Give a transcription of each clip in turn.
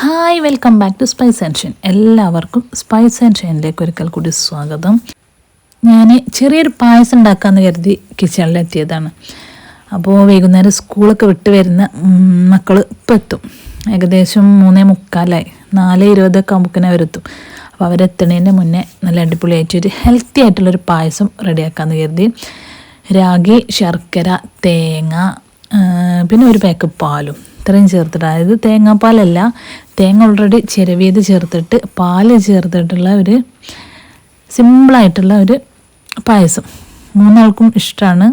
Hi, welcome back to Spice and Shine. എല്ലാവർക്കും Spice and ഷൈനിലേക്ക് ഒരിക്കൽ കൂടി സ്വാഗതം. ഞാൻ ചെറിയൊരു പായസം ഉണ്ടാക്കാമെന്ന് കരുതി കിച്ചണിലെത്തിയതാണ്. അപ്പോൾ വൈകുന്നേരം സ്കൂളൊക്കെ വിട്ട് വരുന്ന മക്കൾ ഇപ്പം എത്തും. ഏകദേശം 3:45 4:20 ആകുമ്പോഴേക്കും അവരെത്തും. അപ്പോൾ അവരെത്തുന്നതിൻ്റെ മുന്നേ നല്ല അടിപൊളിയായിട്ടൊരു ഹെൽത്തി ആയിട്ടുള്ളൊരു പായസം റെഡിയാക്കാമെന്ന് കരുതി. രാഗി, ശർക്കര, തേങ്ങ, പിന്നെ ഒരു പാക്ക് പാലും ഇത്രയും ചേർത്തിട്ട്, അതായത് തേങ്ങാപ്പാലല്ല, തേങ്ങ ഓൾറെഡി ചിരവിയത് ചേർത്തിട്ട് പാല് ചേർത്തിട്ടുള്ള ഒരു സിമ്പിളായിട്ടുള്ള ഒരു പായസം. 3 ആൾക്കും ഇഷ്ടമാണ്,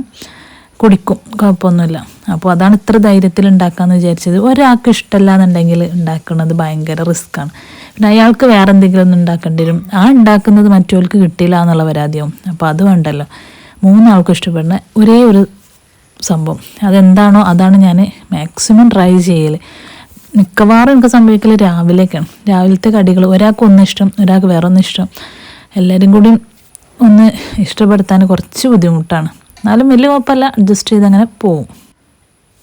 കുടിക്കും, കുഴപ്പമൊന്നുമില്ല. അപ്പോൾ അതാണ് ഇത്ര ധൈര്യത്തിൽ ഉണ്ടാക്കാമെന്ന് വിചാരിച്ചത്. ഒരാൾക്ക് ഇഷ്ടമല്ല എന്നുണ്ടെങ്കിൽ ഉണ്ടാക്കുന്നത് ഭയങ്കര റിസ്ക്കാണ്. പിന്നെ അയാൾക്ക് വേറെ എന്തെങ്കിലും ഒന്നും ഉണ്ടാക്കേണ്ടി വരും. ഉണ്ടാക്കുന്നത് മറ്റവർക്ക് കിട്ടിയില്ല എന്നുള്ള പരാതിയാവും. അപ്പോൾ അത് വേണ്ടല്ലോ. 3 ആൾക്കും ഇഷ്ടപ്പെടുന്ന ഒരേ ഒരു സംഭവം അതെന്താണോ അതാണ് ഞാൻ മാക്സിമം ട്രൈ ചെയ്യൽ. മിക്കവാറും എനിക്ക് സംഭവിക്കൽ രാവിലേക്കാണ്. രാവിലത്തെ കടികൾ ഒരാൾക്ക് ഒന്നിഷ്ടം, ഒരാൾക്ക് വേറെ ഒന്നിഷ്ടം. എല്ലാവരും കൂടി ഒന്ന് ഇഷ്ടപ്പെടുത്താൻ കുറച്ച് ബുദ്ധിമുട്ടാണ്. എന്നാലും വലിയ കുഴപ്പമില്ല, അഡ്ജസ്റ്റ് ചെയ്ത് അങ്ങനെ പോവും.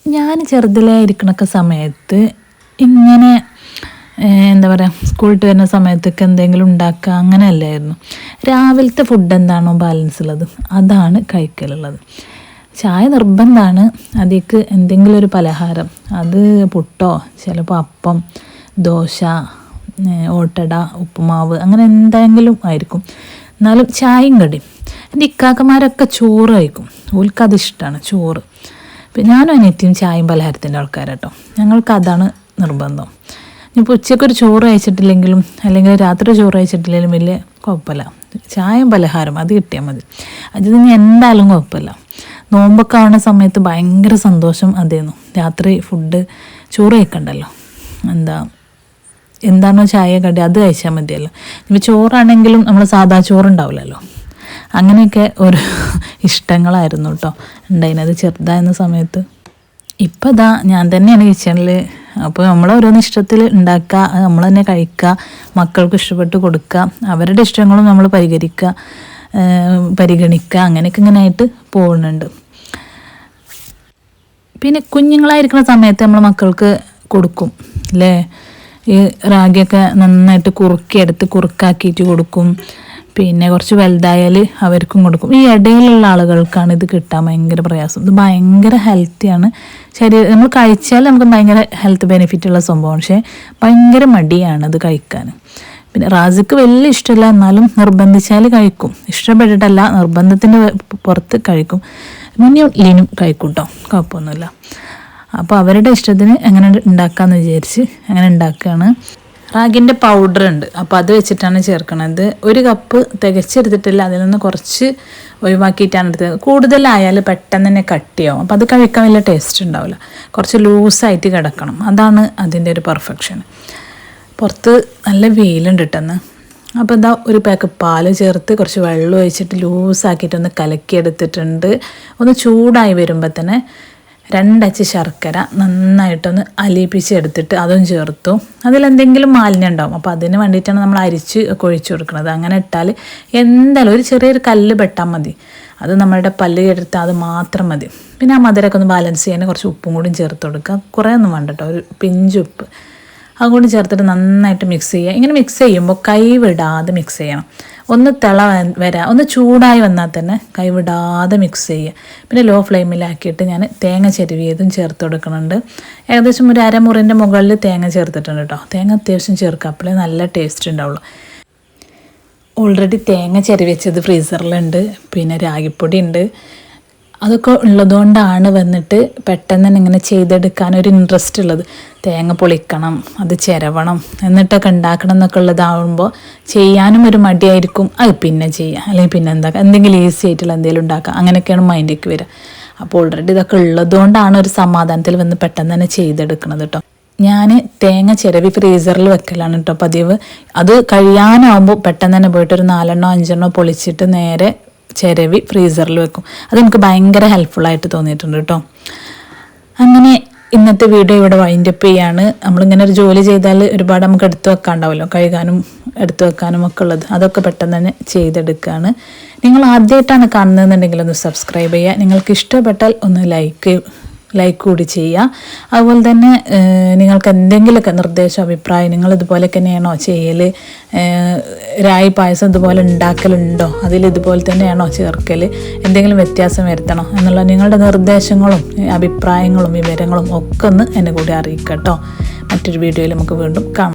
ഞാൻ ചെറുതിലായിരിക്കണൊക്കെ സമയത്ത് ഇങ്ങനെ എന്താ പറയുക, സ്കൂളിട്ട് വരുന്ന സമയത്തൊക്കെ എന്തെങ്കിലും ഉണ്ടാക്കുക അങ്ങനെയല്ലായിരുന്നു. രാവിലത്തെ ഫുഡ് എന്താണോ ബാലൻസ് ഉള്ളത് അതാണ് കഴിക്കലുള്ളത്. ചായ നിർബന്ധമാണ്. അതിലേക്ക് എന്തെങ്കിലും ഒരു പലഹാരം, അത് പുട്ടോ ചിലപ്പോൾ അപ്പം, ദോശ, ഓട്ടട, ഉപ്പുമാവ്, അങ്ങനെ എന്തെങ്കിലും ആയിരിക്കും. എന്നാലും ചായയും കടിയും. എൻ്റെ ഇക്കാക്കന്മാരൊക്കെ ചോറ് കഴിക്കും, ഓൽക്കത് ഇഷ്ടമാണ് ചോറ്. പിന്നെ ഞാനും അനിയത്തിയും ചായയും പലഹാരത്തിൻ്റെ ആൾക്കാരാട്ടോ. ഞങ്ങൾക്ക് അതാണ് നിർബന്ധം. ഇപ്പോൾ ഉച്ചയ്ക്കൊരു ചോറ് കഴിച്ചിട്ടില്ലെങ്കിലും അല്ലെങ്കിൽ രാത്രി ചോറ് കഴിച്ചിട്ടില്ലെങ്കിലും വലിയ കുഴപ്പമില്ല. ചായയും പലഹാരം അത് കിട്ടിയാൽ മതി. അത് ഇനി എന്തായാലും കുഴപ്പമില്ല. നോമ്പൊക്കെ ആവുന്ന സമയത്ത് ഭയങ്കര സന്തോഷം അതേന്നു. രാത്രി ഫുഡ് ചോറ് കഴിക്കണ്ടല്ലോ, എന്താണോ ചായ കടി അത് കഴിച്ചാൽ മതിയല്ലോ. ഇപ്പോൾ ചോറാണെങ്കിലും നമ്മൾ സാധാ ചോറുണ്ടാവില്ലല്ലോ. അങ്ങനെയൊക്കെ ഒരു ഇഷ്ടങ്ങളായിരുന്നു കേട്ടോ ഉണ്ടായിരുന്നത് ചെറുതായിരുന്ന സമയത്ത്. ഇപ്പം ഇതാ ഞാൻ തന്നെയാണ് കിച്ചണിൽ. അപ്പോൾ നമ്മൾ ഓരോന്ന് ഇഷ്ടത്തിൽ ഉണ്ടാക്കുക, നമ്മൾ തന്നെ കഴിക്കുക, മക്കൾക്ക് ഇഷ്ടപ്പെട്ട് കൊടുക്കുക, അവരുടെ ഇഷ്ടങ്ങളും നമ്മൾ പരിഗണിക്കുക, അങ്ങനെയൊക്കെ ഇങ്ങനെ ആയിട്ട് പോകുന്നുണ്ട്. പിന്നെ കുഞ്ഞുങ്ങളായിരിക്കുന്ന സമയത്ത് നമ്മൾ മക്കൾക്ക് കൊടുക്കും അല്ലേ, ഈ റാഗിയൊക്കെ നന്നായിട്ട് കുറുക്കാക്കിയിട്ട് കൊടുക്കും. പിന്നെ കുറച്ച് വലുതായാൽ അവർക്കും കൊടുക്കും. ഈ ഇടയിലുള്ള ആളുകൾക്കാണ് ഇത് കിട്ടാൻ ഭയങ്കര പ്രയാസം. ഇത് ഭയങ്കര ഹെൽത്തിയാണ്. നമ്മൾ കഴിച്ചാൽ നമുക്ക് ഭയങ്കര ഹെൽത്ത് ബെനിഫിറ്റ് ഉള്ള സംഭവമാണ്. പക്ഷേ ഭയങ്കര മടിയാണ് ഇത് കഴിക്കാൻ. പിന്നെ റാസിക്ക് വലിയ ഇഷ്ടമല്ല, എന്നാലും നിർബന്ധിച്ചാൽ കഴിക്കും. ഇഷ്ടപ്പെട്ടിട്ടല്ല, നിർബന്ധത്തിൻ്റെ പുറത്ത് കഴിക്കും. ലിനും കഴിക്കും കേട്ടോ, കുഴപ്പമൊന്നുമില്ല. അപ്പോൾ അവരുടെ ഇഷ്ടത്തിന് എങ്ങനെ ഉണ്ടാക്കാമെന്ന് വിചാരിച്ച് അങ്ങനെ ഉണ്ടാക്കുകയാണ്. റാഗിൻ്റെ പൗഡർ ഉണ്ട്, അപ്പോൾ അത് വെച്ചിട്ടാണ് ചേർക്കണത്. 1 കപ്പ് തികച്ചെടുത്തിട്ടില്ല, അതിൽ നിന്ന് കുറച്ച് ഒഴിവാക്കിയിട്ടാണ് എടുത്തത്. കൂടുതലായാൽ പെട്ടെന്ന് തന്നെ കട്ടിയാവും, അപ്പോൾ അത് കഴിക്കാൻ വലിയ ടേസ്റ്റ് ഉണ്ടാവില്ല. കുറച്ച് ലൂസായിട്ട് കിടക്കണം, അതാണ് അതിൻ്റെ ഒരു പെർഫെക്ഷൻ. പുറത്ത് നല്ല വെയിലുണ്ട് കിട്ടുന്നത്. അപ്പോൾ എന്താ, 1 പാക്ക് പാല് ചേർത്ത് കുറച്ച് വെള്ളം ഒഴിച്ചിട്ട് ലൂസാക്കിയിട്ടൊന്ന് കലക്കിയെടുത്തിട്ടുണ്ട്. ഒന്ന് ചൂടായി വരുമ്പോൾ തന്നെ 2 അച്ച് ശർക്കര നന്നായിട്ടൊന്ന് അലിയിപ്പിച്ചെടുത്തിട്ട് അതും ചേർത്തു. അതിലെന്തെങ്കിലും മാലിന്യം ഉണ്ടാവും, അപ്പോൾ അതിന് വേണ്ടിയിട്ടാണ് നമ്മൾ അരിച്ച് ഒഴിച്ചു കൊടുക്കുന്നത്. അങ്ങനെ ഇട്ടാൽ എന്തായാലും ഒരു ചെറിയൊരു കല്ല് പെട്ടാൽ മതി, അത് നമ്മളുടെ പല്ല് എടുത്താൽ അത് മാത്രം മതി. പിന്നെ ആ മധുരമൊക്കെ ഒന്ന് ബാലൻസ് ചെയ്യാൻ കുറച്ച് ഉപ്പും കൂടി ചേർത്ത് കൊടുക്കുക. കുറേ ഒന്നും വേണ്ട കേട്ടോ, ഒരു പിഞ്ചുപ്പ് അതുകൊണ്ട് ചേർത്തിട്ട് നന്നായിട്ട് മിക്സ് ചെയ്യുക. ഇങ്ങനെ മിക്സ് ചെയ്യുമ്പോൾ കൈ വിടാതെ മിക്സ് ചെയ്യണം. ഒന്ന് ഒന്ന് ചൂടായി വന്നാൽ തന്നെ കൈ വിടാതെ മിക്സ് ചെയ്യുക. പിന്നെ ലോ ഫ്ലെയിമിലാക്കിയിട്ട് ഞാൻ തേങ്ങ ചെരുവിയതും ചേർത്ത് കൊടുക്കുന്നുണ്ട്. ഏകദേശം ഒരു അരമുറിൻ്റെ മുകളിൽ തേങ്ങ ചേർത്തിട്ടുണ്ട് കേട്ടോ. തേങ്ങ അത്യാവശ്യം ചേർക്കുക, അപ്പോഴേ നല്ല ടേസ്റ്റ് ഉണ്ടാവുള്ളൂ. ഓൾറെഡി തേങ്ങ ചെരുവിച്ചത് ഫ്രീസറിലുണ്ട്, പിന്നെ രാഗിപ്പൊടി ഉണ്ട്. അതൊക്കെ ഉള്ളതുകൊണ്ടാണ് വന്നിട്ട് പെട്ടെന്ന് തന്നെ ഇങ്ങനെ ചെയ്തെടുക്കാനൊരു ഇൻട്രസ്റ്റ് ഉള്ളത്. തേങ്ങ പൊളിക്കണം, അത് ചിരവണം, എന്നിട്ടൊക്കെ ഉണ്ടാക്കണം എന്നൊക്കെ ഉള്ളതാവുമ്പോൾ ചെയ്യാനും ഒരു മടിയായിരിക്കും. അത് പിന്നെ ചെയ്യാം, അല്ലെങ്കിൽ പിന്നെ എന്തെങ്കിലും ഈസി ആയിട്ടുള്ള എന്തെങ്കിലും ഉണ്ടാക്കാം, അങ്ങനെയൊക്കെയാണ് മൈൻഡിലേക്ക് വരിക. അപ്പോൾ ഓൾറെഡി ഇതൊക്കെ ഉള്ളതുകൊണ്ടാണ് ഒരു സമാധാനത്തിൽ വന്ന് പെട്ടെന്ന് തന്നെ ചെയ്തെടുക്കണത് കേട്ടോ. ഞാൻ തേങ്ങ ചിരവി ഫ്രീസറിൽ വെക്കലാണ് കേട്ടോ പതിവ്. അത് കഴിയാനാവുമ്പോൾ പെട്ടെന്ന് തന്നെ പോയിട്ട് ഒരു 4 5 പൊളിച്ചിട്ട് നേരെ ചിരവി ഫ്രീസറിൽ വെക്കും. അതെനിക്ക് ഭയങ്കര ഹെൽപ്ഫുള്ളായിട്ട് തോന്നിയിട്ടുണ്ട് കേട്ടോ. അങ്ങനെ ഇന്നത്തെ വീഡിയോ ഇവിടെ വൈൻഡപ്പ് ചെയ്യാണ്. നമ്മളിങ്ങനെ ഒരു ജോലി ചെയ്താൽ ഒരുപാട് നമുക്ക് എടുത്തു വെക്കാണ്ടാവുമല്ലോ, കഴുകാനും എടുത്തു വെക്കാനും ഒക്കെ ഉള്ളത്. അതൊക്കെ പെട്ടെന്ന് തന്നെ ചെയ്തെടുക്കുകയാണ്. നിങ്ങൾ ആദ്യമായിട്ടാണ് കാണുന്നതെന്നുണ്ടെങ്കിൽ ഒന്ന് സബ്സ്ക്രൈബ് ചെയ്യുക. നിങ്ങൾക്ക് ഇഷ്ടപ്പെട്ടാൽ ഒന്ന് ലൈക്ക് ലൈക്ക് കൂടി ചെയ്യുക. അതുപോലെ തന്നെ നിങ്ങൾക്ക് എന്തെങ്കിലുമൊക്കെ നിർദ്ദേശം അഭിപ്രായം നിങ്ങൾ ഇതുപോലെ തന്നെയാണോ ചെയ്യൽ, രായി പായസം ഇതുപോലെ ഉണ്ടാക്കലുണ്ടോ, അതിൽ ഇതുപോലെ തന്നെയാണോ ചേർക്കൽ, എന്തെങ്കിലും വ്യത്യാസം വരുത്തണോ എന്നുള്ള നിങ്ങളുടെ നിർദ്ദേശങ്ങളും അഭിപ്രായങ്ങളും വിവരങ്ങളും ഒക്കെ ഒന്ന് എന്നെ കൂടി അറിയിക്കാം കേട്ടോ. മറ്റൊരു വീഡിയോയിൽ നമുക്ക് വീണ്ടും കാണാം.